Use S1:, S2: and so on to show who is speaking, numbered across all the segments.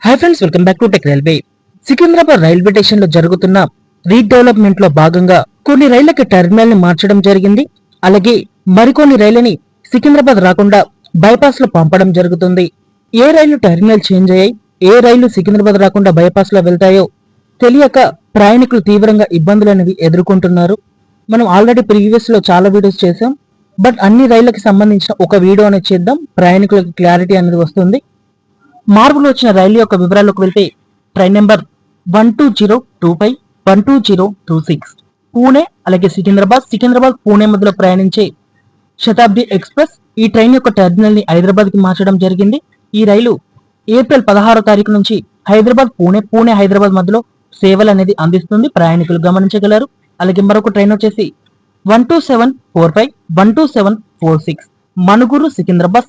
S1: Hi friends, welcome back to tech railway. Secunderabad railway station లో జరుగుతున్న redevelopment లో భాగంగా కొన్ని రైళ్లకి టెర్మినల్ ని మార్చడం జరిగింది. అలాగే మరికొన్ని రైళ్లని సికింద్రాబాద్ రాకుండా బైపాస్ లో పంపడం జరుగుతుంది. ఏ రైలు టెర్మినల్ చేంజ్ అయ్యాయి, ఏ రైళ్లు సికింద్రాబాద్ రాకుండా బైపాస్ లో వెళ్తాయో తెలియక ప్రయాణికులు తీవ్రంగా ఇబ్బందులు అనేవి ఎదుర్కొంటున్నారు. మనం ఆల్రెడీ ప్రీవియస్ లో చాలా వీడియోస్ చేసాం, బట్ అన్ని రైళ్లకు సంబంధించిన ఒక వీడియో అనేది చేద్దాం. ప్రయాణికులకు క్లారిటీ అనేది వస్తుంది. మార్పులు వచ్చిన రైలు యొక్క వివరాలకు వెళ్తే ట్రైన్ నెంబర్ 12025 12026 పూణే అలాగే సికింద్రాబాద్ పూణే మధ్యలో ప్రయాణించే శతాబ్ది ఎక్స్ప్రెస్. ఈ ట్రైన్ యొక్క టెర్మినల్ ని హైదరాబాద్ కి మార్చడం జరిగింది. ఈ రైలు ఏప్రిల్ 16వ తారీఖు నుంచి హైదరాబాద్ పూణే హైదరాబాద్ మధ్యలో సేవలు అనేది అందిస్తుంది. ప్రయాణికులు గమనించగలరు. అలాగే మరొక ట్రైన్ వచ్చేసి 12745 12746 మణుగూరు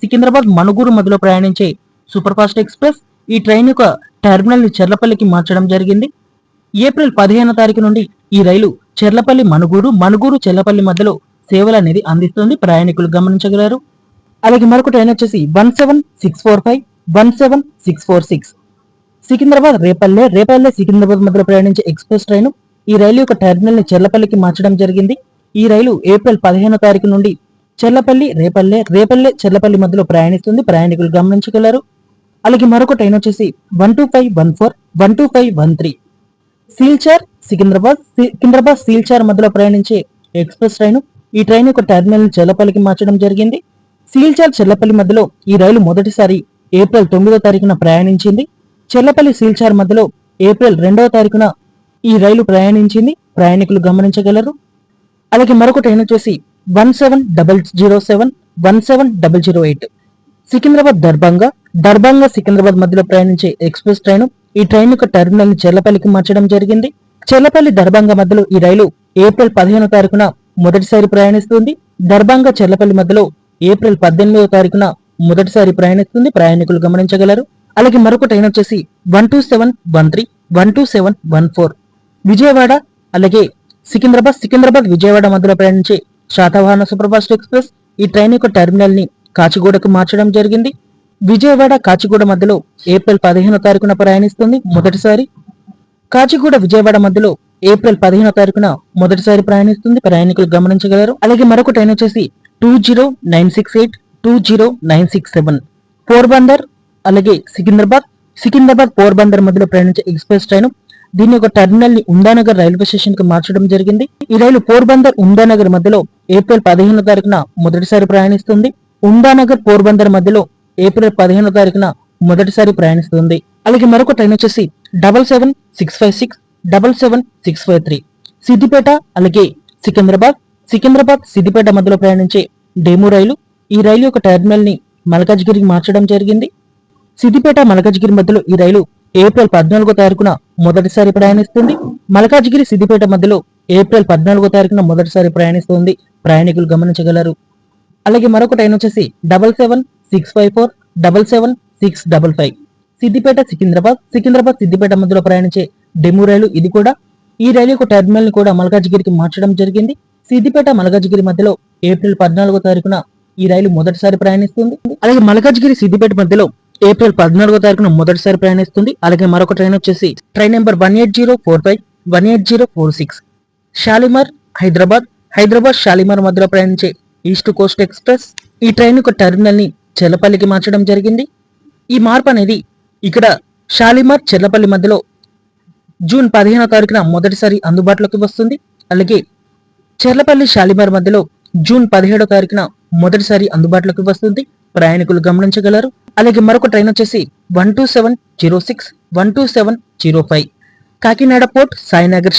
S1: సికింద్రాబాద్ మణుగూరు మధ్యలో ప్రయాణించే సూపర్ ఫాస్ట్ ఎక్స్ప్రెస్. ఈ ట్రైన్ యొక్క టెర్మినల్ ని చెర్లపల్లికి మార్చడం జరిగింది. ఏప్రిల్ 15వ తారీఖు నుండి ఈ రైలు చెర్లపల్లి మణుగూరు చెర్లపల్లి మధ్యలో సేవలు అనేది అందిస్తుంది. ప్రయాణికులు గమనించగలరు. అలాగే మరొక ట్రైన్ వచ్చేసి 17645 17646 సికింద్రాబాద్ రేపల్లె సికింద్రాబాద్ మధ్యలో ప్రయాణించే ఎక్స్ప్రెస్ ట్రైన్. ఈ రైలు యొక్క టెర్మినల్ ని చెర్లపల్లికి మార్చడం జరిగింది. ఈ రైలు ఏప్రిల్ 15వ తారీఖు నుండి రేపల్లె చెర్లపల్లి మధ్యలో ప్రయాణిస్తుంది. ప్రయాణికులు గమనించగలరు. అలాగే మరొక ట్రైన్ వచ్చేసి 12514 12513 సికింద్రాబాద్ సీల్చార్ మధ్యలో ప్రయాణించే ఎక్స్ప్రెస్ ట్రైన్. ఈ ట్రైన్ యొక్క టెర్మినల్ ని చెర్లపల్లికి మార్చడం జరిగింది. సీల్చార్ చెర్లపల్లి మధ్యలో ఈ రైలు మొదటిసారి ఏప్రిల్ 9వ తారీఖున ప్రయాణించింది. చెర్లపల్లి సీల్చార్ మధ్యలో ఏప్రిల్ 2వ తారీఖున ఈ రైలు ప్రయాణించింది. ప్రయాణికులు గమనించగలరు. అలాగే మరొక ట్రైన్ వచ్చేసి 17007 17008 సికింద్రాబాద్ దర్భంగా సికింద్రాబాద్ మధ్యలో ప్రయాణించే ఎక్స్ప్రెస్ ట్రైన్. ఈ ట్రైన్ యొక్క టెర్మినల్ ని చెర్లపల్లికి మార్చడం జరిగింది. చెర్లపల్లి దర్భంగా మధ్యలో ఈ రైలు ఏప్రిల్ 15వ తారీఖున మొదటిసారి ప్రయాణిస్తుంది. దర్భంగా చెర్లపల్లి మధ్యలో ఏప్రిల్ 18వ తారీఖున మొదటిసారి ప్రయాణిస్తుంది. ప్రయాణికులు గమనించగలరు. అలాగే మరొక ట్రైన్ వచ్చేసి 12713 12714 విజయవాడ అలాగే సికింద్రాబాద్ విజయవాడ మధ్యలో ప్రయాణించే శాతవాహన సూపర్ ఫాస్ట్ ఎక్స్ప్రెస్. ఈ ట్రైన్ యొక్క టెర్మినల్ ని కాచిగూడకు మార్చడం జరిగింది. విజయవాడ కాచిగూడ మధ్యలో ఏప్రిల్ 15వ తారీఖున ప్రయాణిస్తుంది మొదటిసారి. కాచిగూడ విజయవాడ మధ్యలో ఏప్రిల్ 15వ తారీఖున మొదటిసారి ప్రయాణిస్తుంది. ప్రయాణికులు గమనించగలరు. అలాగే మరొక ట్రైన్ వచ్చేసి 20968 20967 పోర్బందర్ అలాగే సికింద్రాబాద్ పోర్బందర్ మధ్యలో ప్రయాణించే ఎక్స్ప్రెస్ ట్రైన్. దీని యొక్క టెర్మినల్ ని ఉందానగర్ రైల్వే స్టేషన్ కి మార్చడం జరిగింది. ఈ రైలు పోర్బందర్ ఉందానగర్ మధ్యలో ఏప్రిల్ 15వ తారీఖున మొదటిసారి ప్రయాణిస్తుంది. ఉందానగర్ పోర్బందర్ మధ్యలో ఏప్రిల్ 15వ తారీఖున మొదటిసారి ప్రయాణిస్తుంది. అలాగే మరొక ట్రైన్ వచ్చేసి 77656 77653 సిద్దిపేట అలాగే సిద్దిపేట మధ్యలో ప్రయాణించే డెమో రైలు. ఈ రైలు యొక్క టెర్మినల్ ని మల్కాజ్గిరికి మార్చడం జరిగింది. సిద్దిపేట మల్కాజ్గిరి మధ్యలో ఈ రైలు ఏప్రిల్ 14వ తారీఖున మొదటిసారి ప్రయాణిస్తుంది. మల్కాజ్గిరి సిద్దిపేట మధ్యలో ఏప్రిల్ 14వ తారీఖున మొదటిసారి ప్రయాణిస్తుంది. ప్రయాణికులు గమనించగలరు. అలాగే మరొక ట్రైన్ వచ్చేసి 77654 77655 సిద్దిపేట మధ్యలో ప్రయాణించే డెమో రైలు. ఇది కూడా ఈ రైలు యొక్క టెర్మినల్ ని కూడా మల్కాజ్గిరికి మార్చడం జరిగింది. సిద్దిపేట మల్కాజ్గిరి మధ్యలో ఏప్రిల్ 14వ తారీఖున ఈ రైలు మొదటిసారి ప్రయాణిస్తుంది. అలాగే మల్కాజ్గిరి సిద్దిపేట మధ్యలో ఏప్రిల్ 14వ తారీఖున మొదటిసారి ప్రయాణిస్తుంది. అలాగే మరొక ట్రైన్ వచ్చేసి ట్రైన్ నెంబర్ 18045 18046 హైదరాబాద్ షాలిమార్ మధ్యలో ప్రయాణించే ఈస్ట్ కోస్ట్ ఎక్స్ప్రెస్. ఈ ట్రైన్ యొక్క టెర్మినల్ ని చెర్లపల్లికి మార్చడం జరిగింది. ఈ మార్పు అనేది ఇక్కడ షాలిమార్ చెర్లపల్లి మధ్యలో జూన్ 15వ తారీఖున మొదటిసారి అందుబాటులోకి వస్తుంది. అలాగే చెర్లపల్లి షాలిమార్ మధ్యలో జూన్ 17వ తారీఖున మొదటిసారి అందుబాటులోకి వస్తుంది. ప్రయాణికులు గమనించగలరు. అలాగే మరొక ట్రైన్ వచ్చేసి 12706 12705 కాకినాడ పోర్ట్ సాయినగర్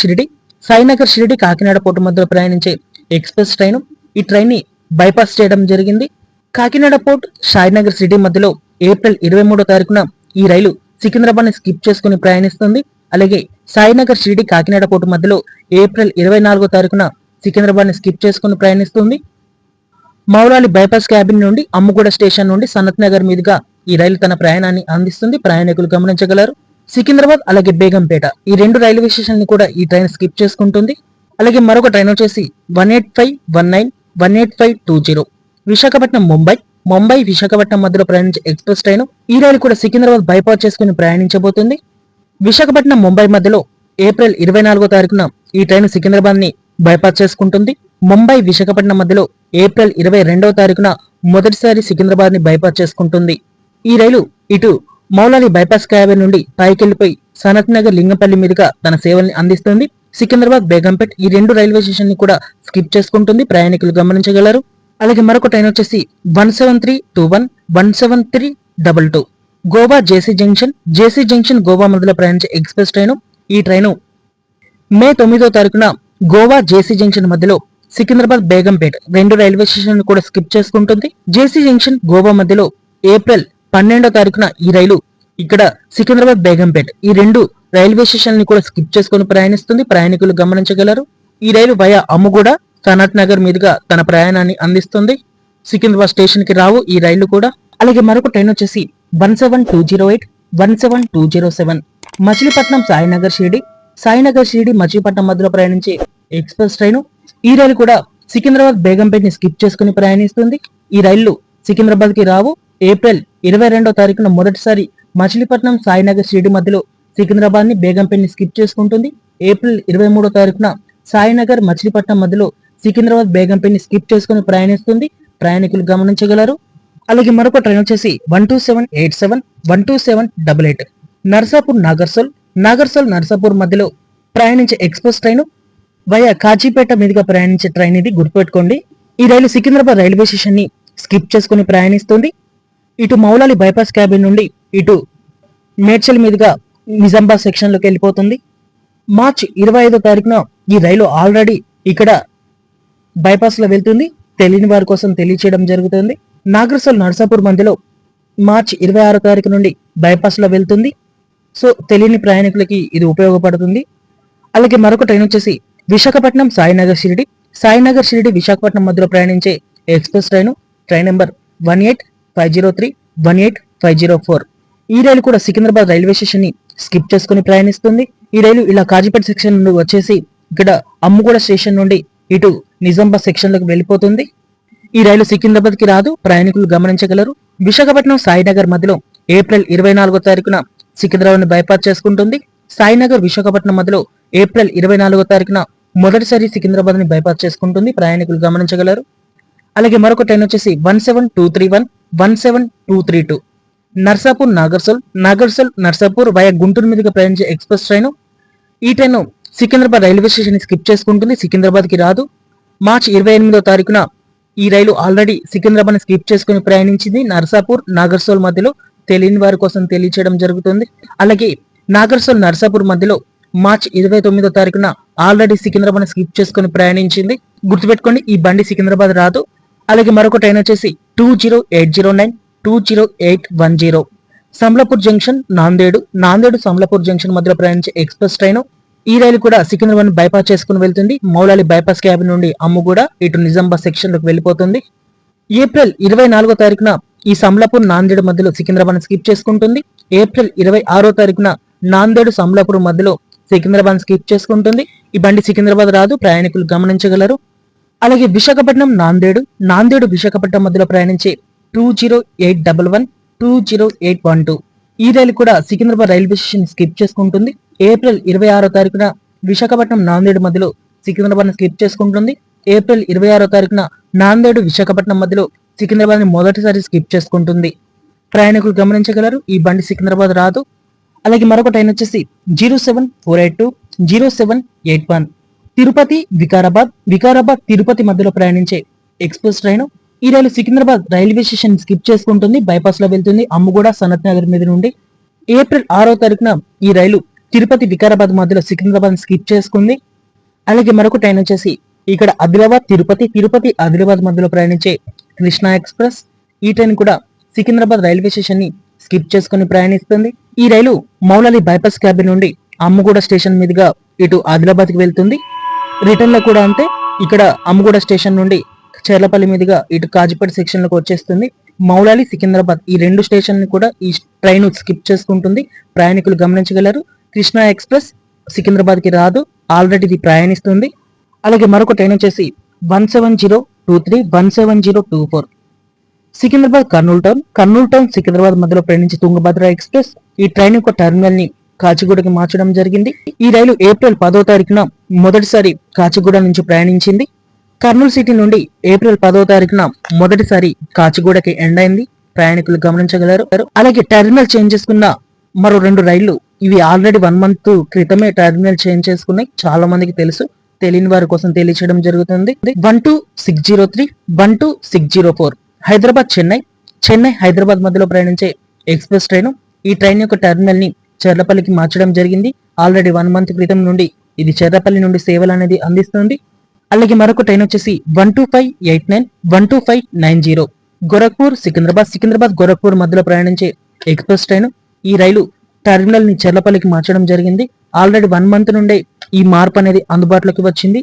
S1: షిరిడి కాకినాడ పోర్ట్ మధ్యలో ప్రయాణించే ఎక్స్ప్రెస్ ట్రైన్. ఈ ట్రైన్ ని బైపాస్ చేయడం జరిగింది. కాకినాడ పోర్ట్ సాయినగర్ షిరిడి మధ్యలో ఏప్రిల్ 23వ తారీఖున ఈ రైలు సికింద్రాబాద్ ని స్కిప్ చేసుకుని ప్రయాణిస్తుంది. అలాగే సాయినగర్ షిరిడి కాకినాడ పోర్ట్ మధ్యలో ఏప్రిల్ 24వ తారీఖున సికింద్రాబాద్ ని స్కిప్ చేసుకుని ప్రయాణిస్తుంది. మౌలాలి బైపాస్ క్యాబిన్ నుండి అమ్ముగూడ స్టేషన్ నుండి సనత్ నగర్ మీదుగా ఈ రైలు తన ప్రయాణాన్ని అందిస్తుంది. ప్రయాణికులు గమనించగలరు. సికింద్రాబాద్ అలాగే బేగంపేట ఈ రెండు రైల్వే స్టేషన్ ని కూడా ఈ ట్రైన్ స్కిప్ చేసుకుంటుంది. అలాగే మరొక ట్రైన్ వచ్చేసి 18519 18520 విశాఖపట్నం ముంబై విశాఖపట్నం మధ్యలో ప్రయాణించే ఎక్స్ప్రెస్ ట్రైన్. ఈ రైలు కూడా సికింద్రాబాద్ బైపాస్ చేసుకుని ప్రయాణించబోతుంది. విశాఖపట్నం ముంబై మధ్యలో ఏప్రిల్ 24వ తారీఖున ఈ ట్రైన్ సికింద్రాబాద్ ని బైపాస్ చేసుకుంటుంది. ముంబై విశాఖపట్నం మధ్యలో ఏప్రిల్ 22వ తారీఖున మొదటిసారి సికింద్రాబాద్ ని బైపాస్ చేసుకుంటుంది. ఈ రైలు ఇటు మౌలాలి బైపాస్ క్యాబిన్ నుండి పైకెళ్లిపోయి సనత్ నగర్ లింగంపల్లి మీదుగా తన సేవల్ని అందిస్తుంది. సికింద్రాబాద్ బేగంపేట్ ఈ రెండు రైల్వే స్టేషన్ ని కూడా స్కిప్ చేసుకుంటుంది, ప్రయాణికులు గమనించగలరు. అలాగే మరొక ట్రైన్ వచ్చేసి 17321 17322 గోవా జేసీ జంక్షన్ గోవా మధ్యలో ప్రయాణించే ఎక్స్ప్రెస్ ట్రైన్. ఈ ట్రైన్ మే 9వ తారీఖున గోవా జేసీ జంక్షన్ మధ్యలో సికింద్రాబాద్ బేగంపేట్ రెండు రైల్వే స్టేషన్ కూడా స్కిప్ చేసుకుంటుంది. జేసీ జంక్షన్ గోవా మధ్యలో ఏప్రిల్ 12వ తారీఖున ఈ రైలు ఇక్కడ సికింద్రాబాద్ బేగంపేట్ ఈ రెండు రైల్వే స్టేషన్ ని కూడా స్కిప్ చేసుకుని ప్రయాణిస్తుంది, ప్రయాణికులు గమనించగలరు. ఈ రైలు వయా అమ్ముగూడ సనత్ నగర్ మీదుగా తన ప్రయాణాన్ని అందిస్తుంది. సికింద్రాబాద్ స్టేషన్ కి రావు ఈ రైళ్లు కూడా. అలాగే మరొక ట్రైన్ వచ్చేసి 17208 17207 మచిలీపట్నం సాయినగర్ షిరిడి మచిలీపట్నం మధ్యలో ప్రయాణించే ఎక్స్ప్రెస్ ట్రైన్. ఈ రైలు కూడా సికింద్రాబాద్ బేగంపేట్ ని స్కిప్ చేసుకుని ప్రయాణిస్తుంది. ఈ రైళ్లు సికింద్రాబాద్ కి రావు. ఏప్రిల్ 22వ తారీఖున మొదటిసారి మచిలీపట్నం సాయినగర్ షిరిడి మధ్యలో సికింద్రాబాద్ ని బేగంపేట్ ని స్కిప్ చేసుకుంటుంది. ఏప్రిల్ 23వ తారీఖున సాయినగర్ మచిలీపట్నం మధ్యలో సికింద్రాబాద్ బేగంపేట్ ని స్కిప్ చేసుకుని ప్రయాణిస్తుంది, ప్రయాణికులు గమనించగలరు. అలాగే మరొక ట్రైన్ వచ్చేసి 12787 12788 నర్సాపూర్ మధ్యలో ప్రయాణించే ఎక్స్ప్రెస్ ట్రైన్. వయా కాజీపేట మీదుగా ప్రయాణించే ట్రైన్ ఇది, గుర్తుపెట్టుకోండి. ఈ రైలు సికింద్రాబాద్ రైల్వే స్టేషన్ ని స్కిప్ చేసుకుని ప్రయాణిస్తుంది. ఇటు మౌలాలి బైపాస్ క్యాబిన్ నుండి ఇటు మేడ్చల్ మీదుగా నిజామాబాద్ సెక్షన్ లోకి వెళ్ళిపోతుంది. మార్చి 25వ తారీఖున ఈ రైలు ఆల్రెడీ ఇక్కడ బైపాస్ లో వెళ్తుంది, తెలియని వారి కోసం తెలియచేయడం జరుగుతుంది. నర్సాపూర్ మధ్యలో మార్చి 26వ తారీఖు నుండి బైపాస్ లో వెళ్తుంది. సో తెలియని ప్రయాణికులకి ఇది ఉపయోగపడుతుంది. అలాగే మరొక ట్రైన్ వచ్చేసి విశాఖపట్నం సాయినగర్ షిరిడి విశాఖపట్నం మధ్యలో ప్రయాణించే ఎక్స్ప్రెస్ ట్రైన్ నెంబర్ 18503 18504. ఈ రైలు కూడా సికింద్రాబాద్ రైల్వే స్టేషన్ ని స్కిప్ చేసుకుని ప్రయాణిస్తుంది. ఈ రైలు ఇలా కాజీపేట సెక్షన్ నుండి వచ్చేసి ఇక్కడ అమ్ముగూడ స్టేషన్ నుండి ఇటు నిజామాబాద్ సెక్షన్ లోకి వెళ్ళిపోతుంది. ఈ రైలు సికింద్రాబాద్ కి రాదు, ప్రయాణికులు గమనించగలరు. విశాఖపట్నం సాయినగర్ మధ్యలో ఏప్రిల్ 24వ తారీఖున సికింద్రాబాద్ ని బైపాస్ చేసుకుంటుంది. సాయినగర్ విశాఖపట్నం మధ్యలో ఏప్రిల్ 24వ తారీఖున మొదటిసారి సికింద్రాబాద్ ని బైపాస్ చేసుకుంటుంది, ప్రయాణికులు గమనించగలరు. అలాగే మరొక ట్రైన్ వచ్చేసి 17231 17232 నర్సాపూర్ వయా గుంటూరు మీదుగా ప్రయాణించే ఎక్స్ప్రెస్ ట్రైన్. ఈ ట్రైన్ సికింద్రాబాద్ రైల్వే స్టేషన్ ని స్కిప్ చేసుకుంటుంది, సికింద్రాబాద్ కి రాదు. మార్చి 28వ తారీఖున ఈ రైలు ఆల్రెడీ సికింద్రాబాద్ ని స్కిప్ చేసుకుని ప్రయాణించింది. నాగర్సోల్ మధ్యలో తెలియని వారి కోసం తెలియచేయడం జరుగుతుంది. అలాగే నర్సాపూర్ మధ్యలో మార్చి 29వ తారీఖున ఆల్రెడీ సికింద్రాబాద్ ని స్కిప్ చేసుకుని ప్రయాణించింది, గుర్తుపెట్టుకోండి. ఈ బండి సికింద్రాబాద్ రాదు. అలాగే మరొక ట్రైన్ వచ్చేసి 20809 20810 సంబలపూర్ జంక్షన్ నాందేడు సంబలపూర్ జంక్షన్ మధ్యలో ప్రయాణించే ఎక్స్ప్రెస్ ట్రైన్. ఈ రైలు కూడా సికింద్రాబాద్ ని బైపాస్ చేసుకుని వెళ్తుంది. మౌలాలి బైపాస్ క్యాబిన్ నుండి అమ్ముగూడ ఇటు నిజామాబాద్ సెక్షన్ లోకి వెళ్ళిపోతుంది. ఏప్రిల్ 24వ తారీఖున ఈ సంబలపూర్ నాందేడు మధ్యలో సికింద్రాబాద్ ని స్కిప్ చేసుకుంటుంది. ఏప్రిల్ 26వ తారీఖున నాందేడు సంబలపూర్ మధ్యలో సికింద్రాబాద్ స్కిప్ చేసుకుంటుంది. ఈ బండి సికింద్రాబాద్ రాదు, ప్రయాణికులు గమనించగలరు. అలాగే విశాఖపట్నం నాందేడు విశాఖపట్నం మధ్యలో ప్రయాణించే 20811 20812 ఈ రైలు కూడా సికింద్రాబాద్ రైల్వే స్టేషన్ స్కిప్ చేసుకుంటుంది. ఏప్రిల్ 26వ తారీఖున విశాఖపట్నం నాందేడు మధ్యలో సికింద్రాబాద్ ని స్కిప్ చేసుకుంటుంది. ఏప్రిల్ 26వ తారీఖున నాందేడు విశాఖపట్నం మధ్యలో సికింద్రాబాద్ ని మొదటిసారి స్కిప్ చేసుకుంటుంది, ప్రయాణికులు గమనించగలరు. ఈ బండి సికింద్రాబాద్ రాదు. అలాగే మరొక ట్రైన్ వచ్చేసి 07482 0781 తిరుపతి వికారాబాద్ తిరుపతి మధ్యలో ప్రయాణించే ఎక్స్ప్రెస్ ట్రైన్. ఈ రైలు సికింద్రాబాద్ రైల్వే స్టేషన్ స్కిప్ చేసుకుంటుంది, బైపాస్ లో వెళ్తుంది అమ్ముగూడ సనత్ నగర్ మీద నుండి. ఏప్రిల్ 6వ తారీఖున ఈ రైలు తిరుపతి వికారాబాద్ మధ్యలో సికింద్రాబాద్ స్కిప్ చేసుకుంది. అలాగే మరొక ట్రైన్ వచ్చేసి ఇక్కడ ఆదిలాబాద్ తిరుపతి ఆదిలాబాద్ మధ్యలో ప్రయాణించే కృష్ణా ఎక్స్ప్రెస్. ఈ ట్రైన్ కూడా సికింద్రాబాద్ రైల్వే స్టేషన్ ని స్కిప్ చేసుకుని ప్రయాణిస్తుంది. ఈ రైలు మౌలాలి బైపాస్ క్యాబిన్ నుండి అమ్ముగూడ స్టేషన్ మీదుగా ఇటు ఆదిలాబాద్ కి వెళ్తుంది. రిటర్న్ లో కూడా అంతే, ఇక్కడ అమ్ముగూడ స్టేషన్ నుండి చెర్లపల్లి మీదుగా ఇటు కాజిపేట సెక్షన్ లోకి వచ్చేస్తుంది. మౌలాలి సికింద్రాబాద్ ఈ రెండు స్టేషన్ ని కూడా ఈ ట్రైన్ స్కిప్ చేసుకుంటుంది, ప్రయాణికులు గమనించగలరు. కృష్ణా ఎక్స్ప్రెస్ సికింద్రాబాద్ కి రాదు, ఆల్రెడీ ఇది ప్రయాణిస్తుంది. అలాగే మరొక ట్రైన్ వచ్చేసి 17023 17024 సికింద్రాబాద్ కర్నూలు టౌన్ సికింద్రాబాద్ మధ్యలో ప్రయాణించే తుంగభద్ర ఎక్స్ప్రెస్ ఈ ట్రైన్ యొక్క టెర్మినల్ ని కాచిగూడకి మార్చడం జరిగింది. ఈ రైలు ఏప్రిల్ 10వ తారీఖున మొదటిసారి కాచిగూడ నుంచి ప్రయాణించింది. కర్నూలు సిటీ నుండి ఏప్రిల్ 10వ తారీఖున మొదటిసారి కాచిగూడకి ఎండ్ అయింది. ప్రయాణికులు గమనించగలరు. అలాగే టెర్మినల్ చేంజ్ చేసుకున్న మరో 2 రైళ్లు ఇవి ఆల్రెడీ 1 మంత్ క్రితమే టెర్మినల్ చేంజ్ చేసుకున్నాయి. చాలా మందికి తెలుసు, తెలియని వారి కోసం తెలియచేయడం జరుగుతుంది. 12603, 12604 హైదరాబాద్ చెన్నై హైదరాబాద్ మధ్యలో ప్రయాణించే ఎక్స్ప్రెస్ ట్రైన్. ఈ ట్రైన్ యొక్క టెర్మినల్ ని చెర్లపల్లికి మార్చడం జరిగింది. ఆల్రెడీ 1 మంత్ క్రితం నుండి ఇది చెర్లపల్లి నుండి సేవలు అనేది అందిస్తుంది. అలాగే మరొక ట్రైన్ వచ్చేసి 12589, 12590 గోరఖ్పూర్ సికింద్రాబాద్ గోరఖ్పూర్ మధ్యలో ప్రయాణించే ఎక్స్ప్రెస్ ట్రైన్. ఈ రైలు టెర్మినల్ ని చెర్లపల్లికి మార్చడం జరిగింది. ఆల్రెడీ 1 మంత్ నుండే ఈ మార్పు అనేది అందుబాటులోకి వచ్చింది.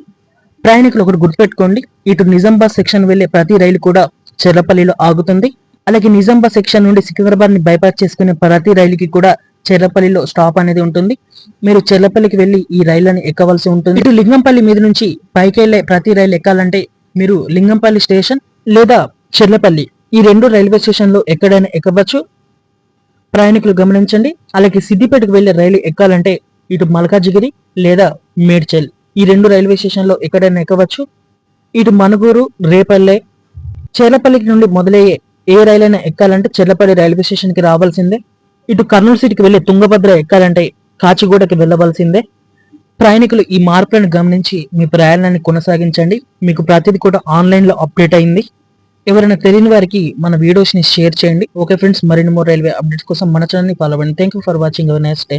S1: ప్రయాణికులు ఒకటి గుర్తుపెట్టుకోండి, ఇటు నిజామాబాద్ సెక్షన్ వెళ్లే ప్రతి రైలు కూడా చెర్లపల్లిలో ఆగుతుంది. అలాగే నిజామాబాద్ సెక్షన్ నుండి సికింద్రాబాద్ ని బైపాస్ చేసుకునే ప్రతి రైలుకి కూడా చెర్లపల్లిలో స్టాప్ అనేది ఉంటుంది. మీరు చెర్లపల్లికి వెళ్లి ఈ రైళ్లను ఎక్కవలసి ఉంటుంది. ఇటు లింగంపల్లి మీద నుంచి పైకి వెళ్లే ప్రతి రైలు ఎక్కాలంటే మీరు లింగంపల్లి స్టేషన్ లేదా చెర్లపల్లి ఈ 2 రైల్వే స్టేషన్ లో ఎక్కడైనా ఎక్కవచ్చు. ప్రయాణికులు గమనించండి. అలాగే సిద్దిపేటకు వెళ్లే రైలు ఎక్కాలంటే ఇటు మల్కాజిగిరి లేదా మేడ్చల్ ఈ 2 రైల్వే స్టేషన్ లో ఎక్కడైనా ఎక్కవచ్చు. ఇటు మనుగూరు, రేపల్లె, చెర్లపల్లికి నుండి మొదలయ్యే ఏ రైలైనా ఎక్కాలంటే చెర్లపల్లి రైల్వే స్టేషన్ కి రావాల్సిందే. ఇటు కర్నూలు సిటీకి వెళ్లే తుంగభద్ర ఎక్కాలంటే కాచిగూడకి వెళ్లవలసిందే. ప్రయాణికులు ఈ మార్పులను గమనించి మీ ప్రయాణాన్ని కొనసాగించండి. మీకు ప్రతిదీ కూడా ఆన్లైన్ లో అప్డేట్ అయింది. ఎవరైనా తెలియని వారికి మన వీడియోస్ ని షేర్ చేయండి. ఓకే ఫ్రెండ్స్, మరిన్ని మోర్ రైల్వే అప్డేట్స్ కోసం మన ఛానల్ ని ఫాలో అవ్వండి. Thank you for watching. Nice day.